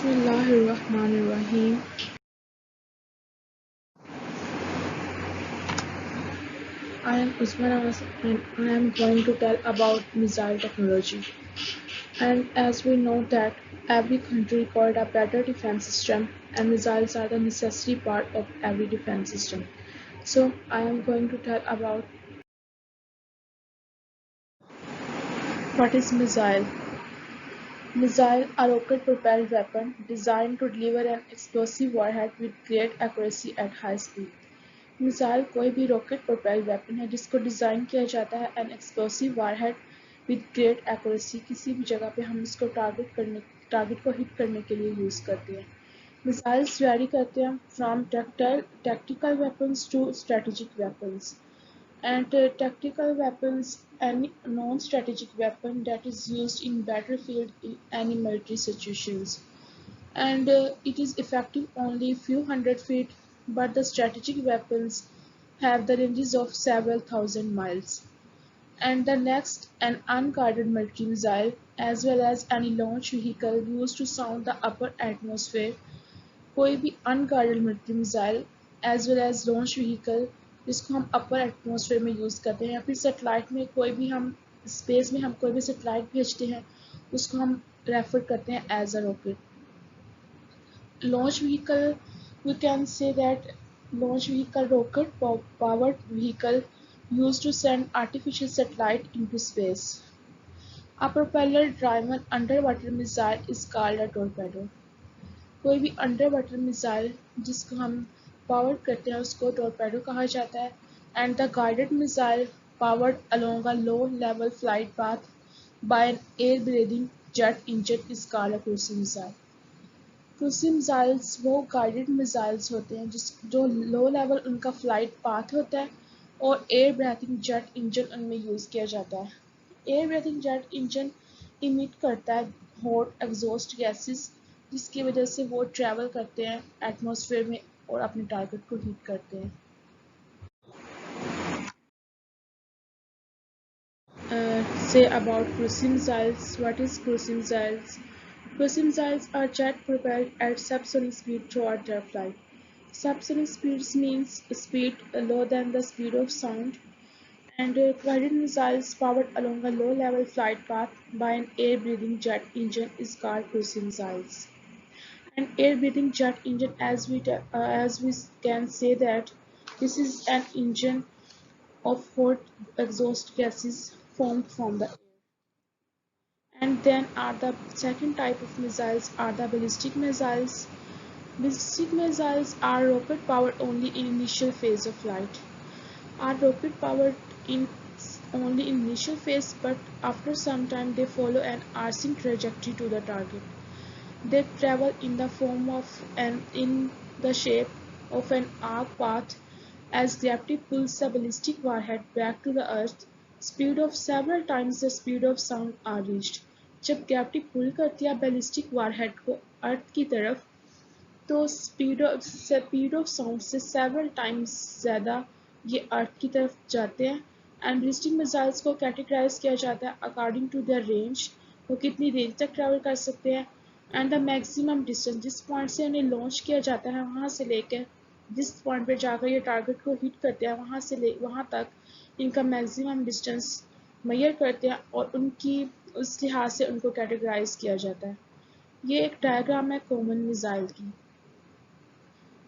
Bismillahirrahmanirrahim. I am Usman Anas and I am going to tell about missile technology. And as we know that every country required a better defense system and missiles are the necessary part of every defense system. So I am going to tell about what is missile. Missile, a rocket-propelled weapon designed to deliver an explosive warhead with great accuracy at high speed. Missile कोई भी rocket propelled weapon है जिसको design किया जाता है an explosive warhead with great accuracy किसी भी जगह पे हम इसको टारगेट को हिट करने के लिए यूज़ करते हैं मिसाइल्स वेरी करते हैं from tactical weapons to strategic weapons and tactical weapons any non-strategic weapon that is used in battlefield in any military situations and it is effective only few hundred feet, but the strategic weapons have the ranges of several thousand miles. And the next, an unguarded military missile, as well as any launch vehicle used to sound the upper atmosphere. कोई भी unguarded military missile, as well as launch vehicle, जिसको हम upper atmosphere में use करते हैं या फिर satellite में कोई भी हम space में हम कोई भी satellite भेजते हैं उसको हम refer करते हैं as a rocket. Launch vehicle, we can say that launch vehicle rocket powered vehicle used to send artificial satellite into space. A propeller driven underwater missile is called a torpedo. कोई भी underwater missile जिसको हम powered करते हैं उसको torpedo कहा जाता है and the guided missile powered along a low level flight path by an air breathing jet engine is called a cruise missile. Cruise missiles वो गाइडेड मिसाइल्स होते हैं जो लो लेवल उनका फ्लाइट पाथ होता है और एयर ब्रीथिंग जेट इंजन उनमें use किया जाता है air breathing jet engine emit करता है हॉट एग्जॉस्ट गैसेस जिसकी वजह से वो ट्रैवल करते हैं एटमॉस्फेयर में और अपने टारगेट को हिट करते हैं say about cruise missiles. What is cruise missiles? Cruise missiles are jet-propelled at subsonic speed throughout their flight. Subsonic speeds means a speed lower than the speed of sound, and guided missiles powered along a low-level flight path by an air-breathing jet engine is called cruise missiles. An air-breathing jet engine, as we can say that this is an engine of hot exhaust gases formed from the air. And then are the second type of missiles are the ballistic missiles. Ballistic missiles are rocket powered only in initial phase of flight. Are rocket powered in only in initial phase, but after some time they follow an arcing trajectory to the target. They travel in the form of in the shape of an arc path as gravity pulls the ballistic warhead back to the earth. Speed of several times the speed of sound are reached. जब gravity पुल करती है ballistic warhead को अर्थ की तरफ तो speed of sound से several times ज़्यादा ये अर्थ की तरफ जाते हैं एंड बैलिस्टिक मिसाइल्स को कैटेगराइज किया जाता है अकॉर्डिंग टू देयर रेंज वो कितनी रेंज तक ट्रैवल कर सकते हैं एंड द मैक्सिमम डिस्टेंस जिस पॉइंट से उन्हें लॉन्च किया जाता है वहाँ से लेकर जिस पॉइंट पर जाकर ये टारगेट को हिट करते हैं वहाँ तक इनका मैक्सिमम डिस्टेंस मेजर करते हैं और उनकी उस लिहाज से उनको कैटेगराइज किया जाता है ये एक डायग्राम है कॉमन मिसाइल की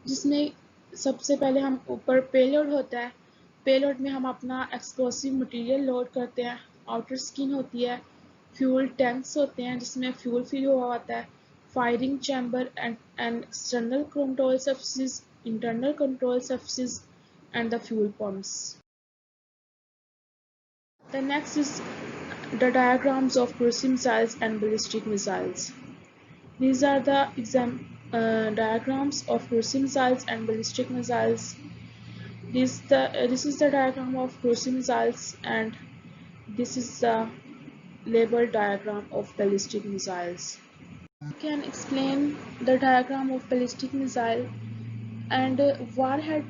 जिसमें सबसे पहले हम ऊपर पेलोड होता है पेलोड में हम अपना एक्सप्लोसिव मटेरियल लोड करते हैं आउटर स्किन होती है फ्यूल टैंक्स होते हैं जिसमें फ्यूल फिल हुआ होता है firing chamber and external control surfaces internal control surfaces and the fuel pumps The next is the diagrams of cruise missiles and ballistic missiles. These are the diagrams of cruise missiles and ballistic missiles. This is the diagram of cruise missiles and this is the label diagram of ballistic missiles. I can explain the diagram of ballistic missile and warhead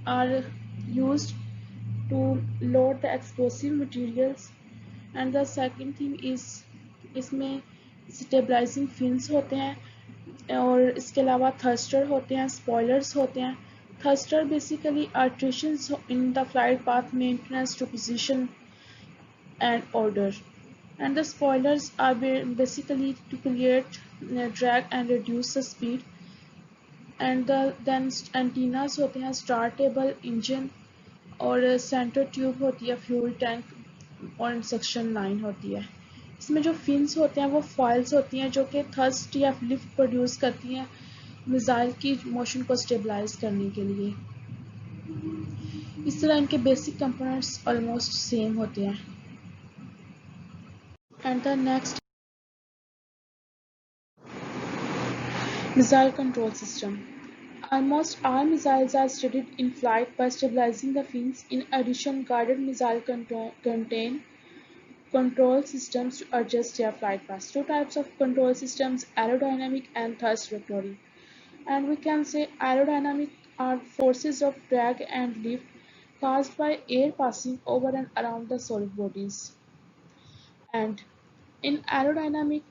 are used to load the explosive materials and the second thing is इसमें stabilising fins होते हैं और इसके अलावा Thurstone होते हैं, spoilers होते हैं। Thurstone basically alterations in the flight path maintenance to position and order, and the spoilers are basically to create drag and reduce the speed, and then antennas होते हैं, startable engine और centre tube होती है, fuel tank और suction line होती है। इसमें जो फिन्स होते हैं वो फॉइल्स होती हैं जो कि थर्स्ट या लिफ्ट प्रोड्यूस करती हैं मिसाइल की मोशन को स्टेबलाइज करने के लिए। इस तरह इनके बेसिक कंपोनेंट्स ऑलमोस्ट सेम होते हैं। And the next, missile control system. Almost all missiles are studied in flight by stabilizing the fins. In addition, guided missiles contain control systems to adjust their flight paths. Two types of control systems: aerodynamic and thrust vectoring. And we can say aerodynamic are forces of drag and lift caused by air passing over and around the solid bodies. And in aerodynamic,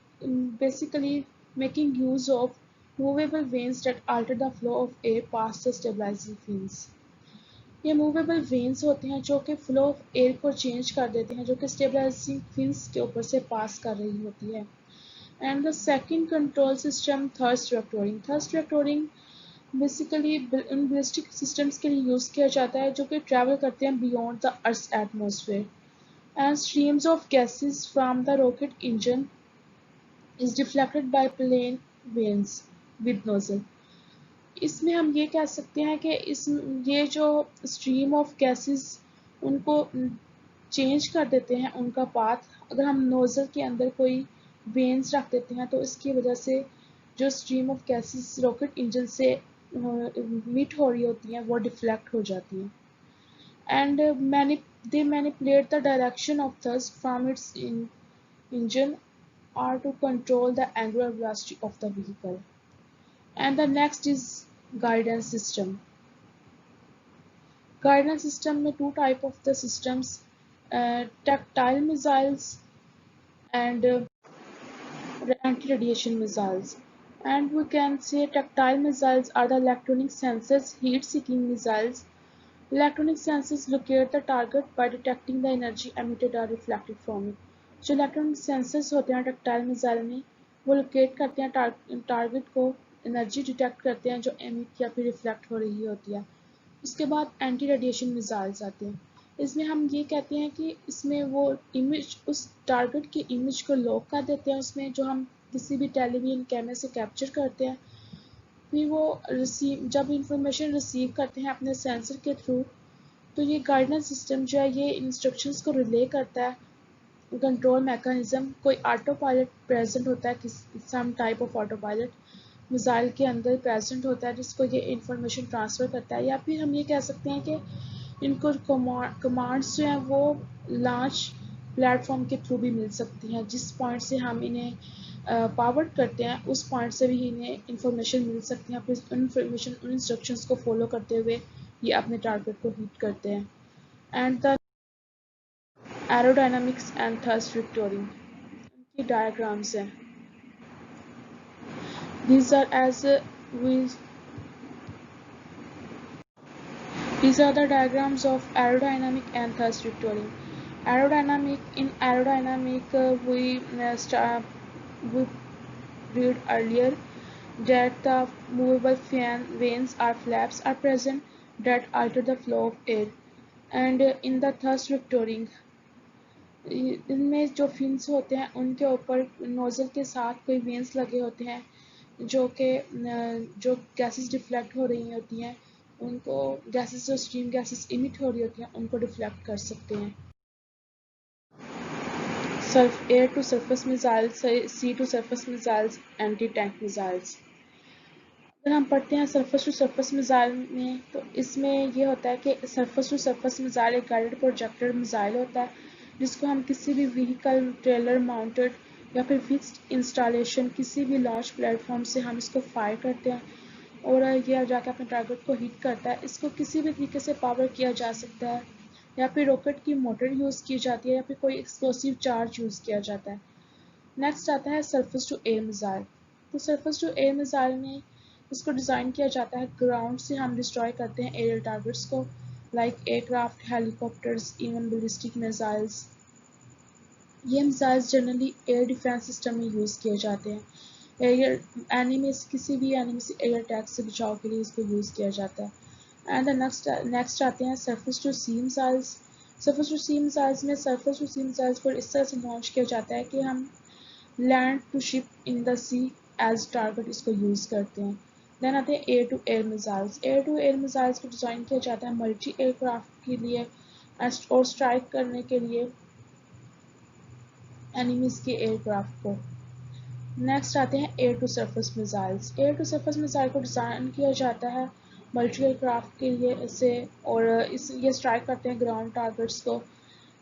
basically making use of movable vanes that alter the flow of air past the stabilizing fins. ये movable veins होते हैं जो कि flow of air को change कर देते हैं, जो कि स्टेबलाइजिंग फिन्स के ऊपर से पास कर रही होती है। And the second control system thrust vectoring. Thrust vectoring basically in ballistic systems के लिए यूज़ किया जाता है जो कि ट्रैवल करते हैं beyond the earth atmosphere, and streams of gases from the rocket engine is deflected by plane vanes with nozzle. इसमें हम ये कह सकते हैं कि ये जो स्ट्रीम ऑफ गैसेस उनको चेंज कर देते हैं उनका पाथ। अगर हम नोजल के अंदर कोई वेन्स रख देते हैं तो इसकी वजह से जो stream of gases rocket engine से मीट हो रही होती हैं वो डिफ्लेक्ट हो जाती हैं। And they manipulate the direction of thrust from its engine or to control the angular velocity of the vehicle. And the next is guidance system. Guidance system में two type of the systems, tactile missiles and anti-radiation missiles. And we can say tactile missiles are the electronic sensors, heat-seeking missiles. Electronic sensors locate the target by detecting the energy emitted or reflected from it. जो electronic sensors होते हैं tactile missile में वो locate करते हैं target को, energy detect करते हैं जो एमिट या फिर रिफ्लेक्ट हो रही होती है। उसके बाद एंटी रेडिएशन मिसाइल्स आते हैं। इसमें हम ये कहते हैं कि इसमें वो इमेज उस टारगेट की इमेज को लॉक कर देते हैं उसमें, जो हम किसी भी टेलीविजन कैमरे से कैप्चर करते हैं। फिर वो जब इंफॉर्मेशन रिसीव करते हैं अपने सेंसर के थ्रू, तो ये गाइडेंस सिस्टम जो है ये इंस्ट्रक्शंस को रिले करता है। कंट्रोल मैकेनिज्म, कोई ऑटो पायलट प्रेजेंट होता है, some type of auto pilot missile के अंदर प्रेजेंट होता है जिसको ये इंफॉर्मेशन ट्रांसफ़र करता है। या फिर हम ये कह सकते हैं कि इनको कमांड्स जो हैं वो लॉन्च प्लेटफॉर्म के थ्रू भी मिल सकती हैं। जिस पॉइंट से हम इन्हें पावर्ड करते हैं उस पॉइंट से भी इन्हें इंफॉर्मेशन मिल सकती है। फिर इंफॉर्मेशन उन इंस्ट्रक्शंस को फॉलो करते हुए ये अपने टारगेट को हिट करते हैं। And the aerodynamics and thrust vectoring की डायग्राम्स हैं। These are as these are the diagrams of aerodynamic and thrust vectoring. Aerodynamic we read earlier that the movable vanes or flaps are present that alter the flow of air, and in the thrust vectoring इनमें जो fins होते हैं उनके ऊपर nozzle के साथ कोई veins लगे होते हैं जो गैसेस डिफ्लेक्ट हो रही होती हैं, उनको गैसेस जो स्ट्रीम गैसेस इमिट हो रही होती हैं उनको डिफ्लेक्ट कर सकते हैं। Air to surface missiles, sea to surface missiles, anti tank missiles. अगर हम पढ़ते हैं सरफेस टू सरफेस मिसाइल में तो इसमें ये होता है कि सरफेस टू सरफेस मिसाइल एक गाइडेड प्रोजेक्टेड मिसाइल होता है जिसको हम किसी भी व्हीकल, ट्रेलर माउंटेड या फिर फिक्स्ड इंस्टॉलेशन किसी भी लॉन्च प्लेटफॉर्म से हम इसको फायर करते हैं और ये जाकर अपने टारगेट को हिट करता है। इसको किसी भी तरीके से पावर किया जा सकता है, या फिर रॉकेट की मोटर यूज़ की जाती है, या फिर कोई एक्सप्लोसिव चार्ज यूज़ किया जाता है। नेक्स्ट आता है सरफेस टू एयर मिसाइल। तो सरफेस टू एयर मिसाइल में इसको डिज़ाइन किया जाता है ग्राउंड से हम डिस्ट्रॉय करते हैं एयर टारगेट्स को, like aircraft, helicopters, even ballistic missiles. ये missiles generally air defence system में यूज़ किए जाते हैं। एयर एनिमी किसी भी एनिमी से एयर अटैक से बचाव के लिए इसको यूज़ किया जाता है। एंड नेक्स्ट आते हैं surface to sea missiles. Surface to sea missiles में सरफेस टू सी मिसाइल्स को इस तरह से लॉन्च किया जाता है कि हम land to ship in the sea as target इसको यूज़ करते हैं। देन आते हैं air to air missiles. Air to air missiles को डिज़ाइन किया जाता है मल्टी एयरक्राफ्ट के लिए और स्ट्राइक करने के लिए एनिमीज के एयरक्राफ्ट को। नेक्स्ट आते हैं air to surface missiles. Air to surface missile को डिज़ाइन किया जाता है मल्टी एयरक्राफ्ट के लिए इसे, और ये स्ट्राइक करते हैं ग्राउंड टारगेट्स को।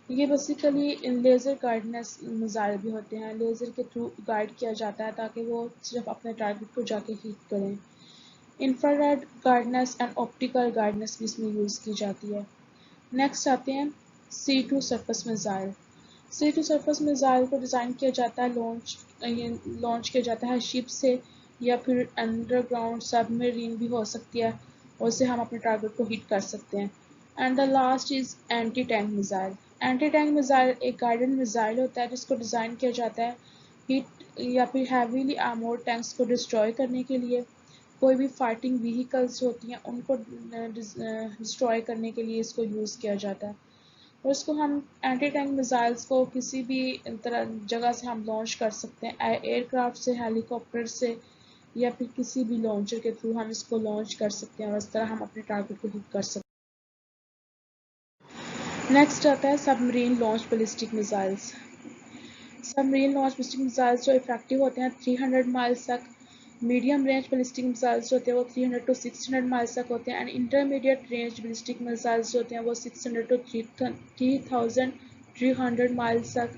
ये बेसिकली लेज़र गाइडेंस मिसाइल भी होते हैं, लेज़र के थ्रू गाइड किया जाता है ताकि वो सिर्फ अपने टारगेट को जाके हिट करें। Infrared guidance and optical guidance भी इसमें यूज़ की जाती है। नेक्स्ट आते हैं sea to surface missile. Sea to surface missile को डिज़ाइन किया जाता है लॉन्च किया जाता है शिप से, या फिर अंडरग्राउंड सबमरीन भी हो सकती है, और उससे हम अपने टारगेट को हिट कर सकते हैं। And the last is anti tank missile. Anti tank missile एक गाइडेड मिसाइल होता है जिसको डिज़ाइन किया जाता है हिट या फिर हैवीली आर्मोर्ड टैंक्स को डिस्ट्रॉय करने के लिए। कोई भी फाइटिंग व्हीकल्स होती हैं उनको डिस्ट्रॉय करने के लिए इसको यूज़ किया जाता है। और इसको हम एंटी टैंक मिसाइल्स को किसी भी तरह जगह से हम लॉन्च कर सकते हैं, एयरक्राफ्ट से, हेलीकॉप्टर से, या फिर किसी भी लॉन्चर के थ्रू हम इसको लॉन्च कर सकते हैं और इस तरह हम अपने टारगेट को हिट कर सकते हैं। नेक्स्ट आता है submarine launch ballistic missiles. Submarine launch ballistic missiles जो इफेक्टिव होते हैं 300 माइल्स तक। मीडियम रेंज बैलिस्टिक मिसाइल्स होते हैं वो 300 टू 600 माइल्स तक होते हैं, and intermediate range ballistic missiles होते हैं वो 600 टू 3300 माइल्स तक।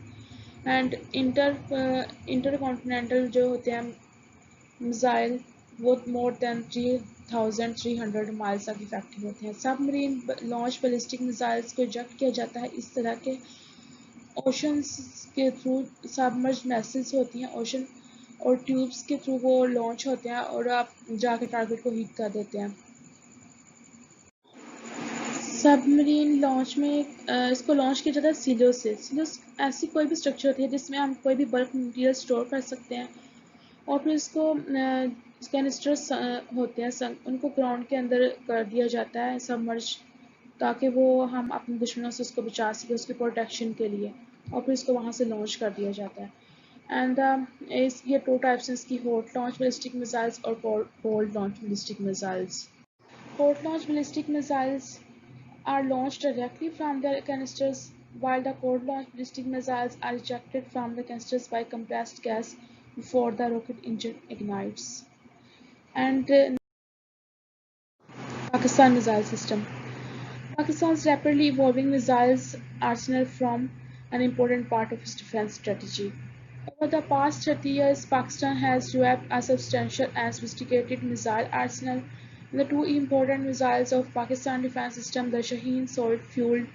एंड इंटर कॉन्टिनेंटल जो होते हैं मिसाइल वो मोर देन 3300 माइल्स तक इफेक्टिव होते हैं। सबमरीन लॉन्च बैलिस्टिक मिसाइल्स को इजेक्ट किया जाता है इस तरह के ओशंस के थ्रू। सबमर्ज वेसल्स होती हैं ओशन और ट्यूब्स के थ्रू वो लॉन्च होते हैं और आप जाके टारगेट को हिट कर देते हैं। सबमरीन लॉन्च में इसको लॉन्च किया जाता है सिलो से। सिलो ऐसी कोई भी स्ट्रक्चर होती है जिसमें हम कोई भी बल्क मटेरियल स्टोर कर सकते हैं, और फिर इसको कैनिस्टर्स होते हैं उनको ग्राउंड के अंदर कर दिया जाता है सबमर्ज, ताकि वो हम अपने दुश्मनों से उसको बचा सके उसकी प्रोटेक्शन के लिए, और फिर इसको वहाँ से लॉन्च कर दिया जाता है। एंड ये टू टाइप्स हैं इसकी, हॉट लॉन्च बैलिस्टिक मिसाइल्स और cold launch ballistic missiles. Hot launch ballistic missiles are launched directly from their canisters, while the cold-launched ballistic missiles are ejected from the canisters by compressed gas before the rocket engine ignites. And Pakistan missile system. Pakistan's rapidly evolving missiles arsenal form an important part of its defense strategy. Over the past 30 years, Pakistan has developed a substantial and sophisticated missile arsenal. The two important missiles of Pakistan defense system, the Shaheen solid-fueled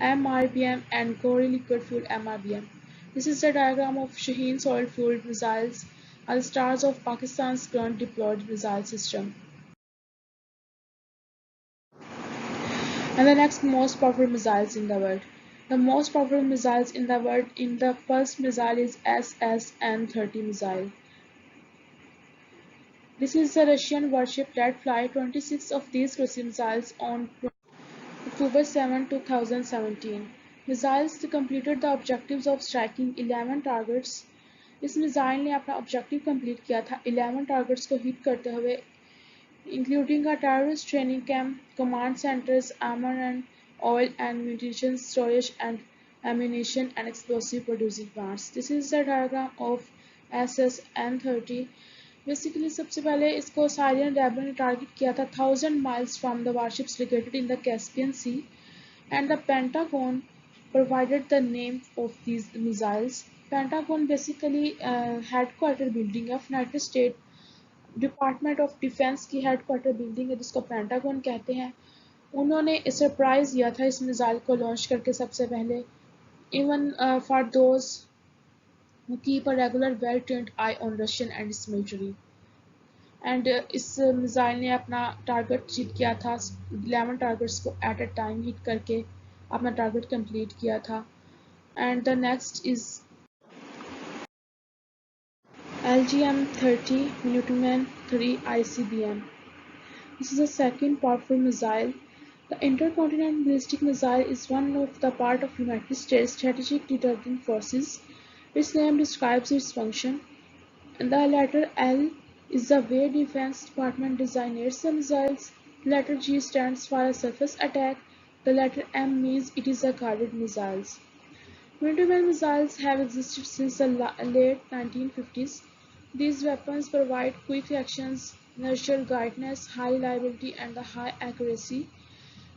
MRBM and Gauri liquid-fueled MRBM. This is the diagram of Shaheen solid-fueled missiles, are the stars of Pakistan's current deployed missile system. And the next most powerful missiles in the world. The most powerful missiles in the world in the first missile is SSN-30 missile. This is the Russian warship that fly 26 of these cruise missiles on October 7, 2017. Missiles completed the objectives of striking 11 targets. इस missile ने अपना objective complete किया था 11 targets को hit करते हुए, including a terrorist training camp, command centers, armor and oil and munition storage and ammunition and explosive producing plants. This is the diagram of SSN-30. Basically सबसे पहले इसको साइरियन रेबल ने target किया था 1000 miles from the warships located in the Caspian Sea, and the Pentagon provided the name of these missiles. Pentagon basically headquarter building of United States department of defence की headquarter building है जिसको pentagon कहते हैं। उन्होंने surprise दिया था इस missile को लॉन्च करके सबसे पहले, even for those keep a regular well-trained eye on Russian and its military. And इस मिसाइल ने अपना टारगेट अचीव किया था 11 टारगेट्स को एट अ टाइम हिट करके अपना टारगेट कंप्लीट किया था and the next is LGM-30 Minuteman III ICBM. This is a second powerful missile. The Intercontinental Ballistic Missile is one of the part of United States Strategic Deterrent Forces. Its name describes its function. The letter L is the way Defense Department designates the missiles. The letter G stands for a surface attack. The letter M means it is a guided missiles. Minuteman missiles have existed since the late 1950s. These weapons provide quick reactions, inertial guidance, high reliability, and high accuracy.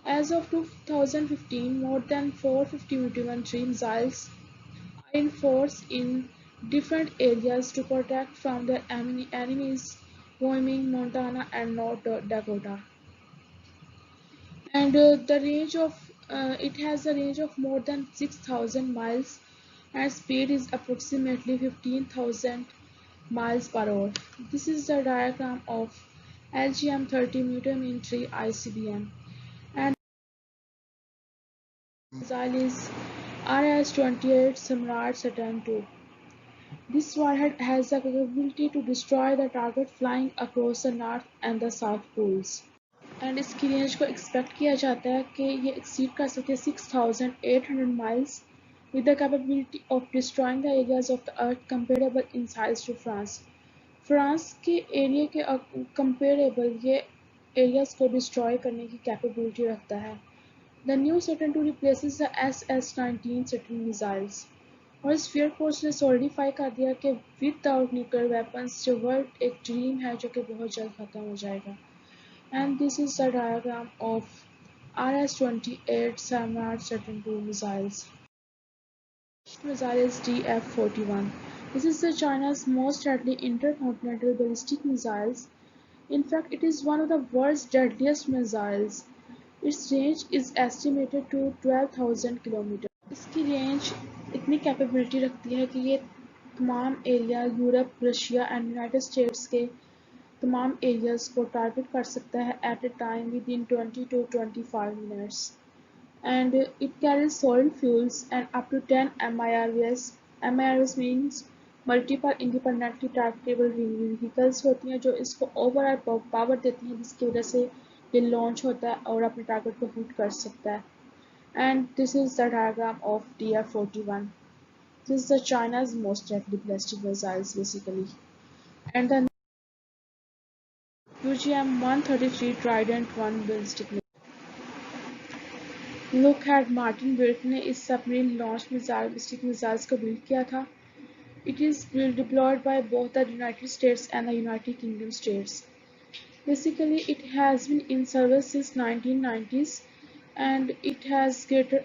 As of 2015, more than 450 Minuteman III missiles are in force in different areas to protect from their enemies, Wyoming, Montana, and North Dakota. And the range of it has a range of more than 6,000 miles and speed is approximately 15,000 miles per hour. This is the diagram of LGM-30 Minuteman III ICBM and the missile is RS-28 Samrat Saturn II. This warhead has the capability to destroy the target flying across the North and the South poles. And इसकी range को expect किया जाता है कि ये exceed कर सकते हैं 6,800 miles with the capability of destroying the areas of the earth comparable in size to France. France के एरिया के कंपेरेबल ये एरियाज को डिस्ट्रॉय करने की कैपेबिलिटी रखता है. The new Saturn II replaces the SS-19 Saturn missiles. और इस फेयर फोर्स ने सॉलिडिफाई कर दिया कि विदाउट न्यूक्लियर वेपन्स जो वर्ल्ड एक ड्रीम है जो कि बहुत जल्द खत्म हो जाएगा. And this is the diagram of RS-28 Samrat Saturn II missiles. Next missile is DF-41. This is the China's most deadly intercontinental ballistic missiles. In fact, it is one of the world's deadliest missiles. Its range is estimated to 12,000 kilometers. इसकी range इतनी capability रखती है कि ये तमाम area Europe, Russia and United states के तमाम areas को टारगेट कर सकता है at a time with in 20 to 25 minutes. And it carries solid fuels and up to 10 MIRVs. MIRVs means multiple independently targetable vehicles होती हैं जो इसको ओवरऑल पावर देती हैं जिसकी वजह से ये लॉन्च होता है और अपने टारगेट को हिट कर सकता है. And this is the diagram of DF-41. This is the China's most deadly ballistic missiles basically. And the UGM-133 Trident 1 ballistic missile. Look at Martin Wirt ने इस सबमरीन लॉन्च ballistic missiles को build किया था. It is deployed by both the United States and the United Kingdom states. Basically, it has been in service since 1990s and it has greater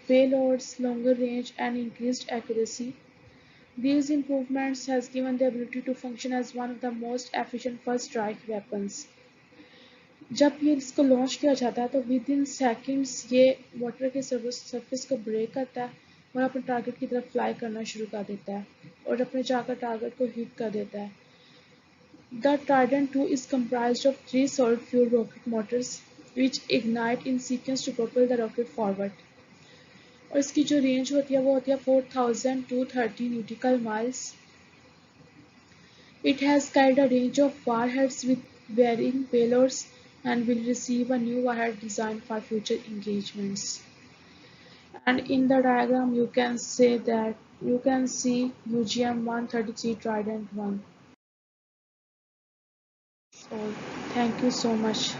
payloads, longer range and increased accuracy. These improvements has given the ability to function as one of the most efficient first strike weapons. जब ये इसको launch किया जाता है तो with in seconds ये water के surface को ब्रेक करता है और अपने टारगेट की तरफ फ्लाई करना शुरू कर देता है और अपने जाकर टारगेट को हिट कर देता है. The Trident II is comprised of 3 solid fuel rocket motors which ignite in sequence to propel the rocket forward. और इसकी जो रेंज होती है वो होती है 4,230 nautical miles. It has carried a range of warheads with varying payloads and will receive a new warhead designed for future engagements. And in the diagram you can say that you can see UGM-133 Trident 1. So thank you so much.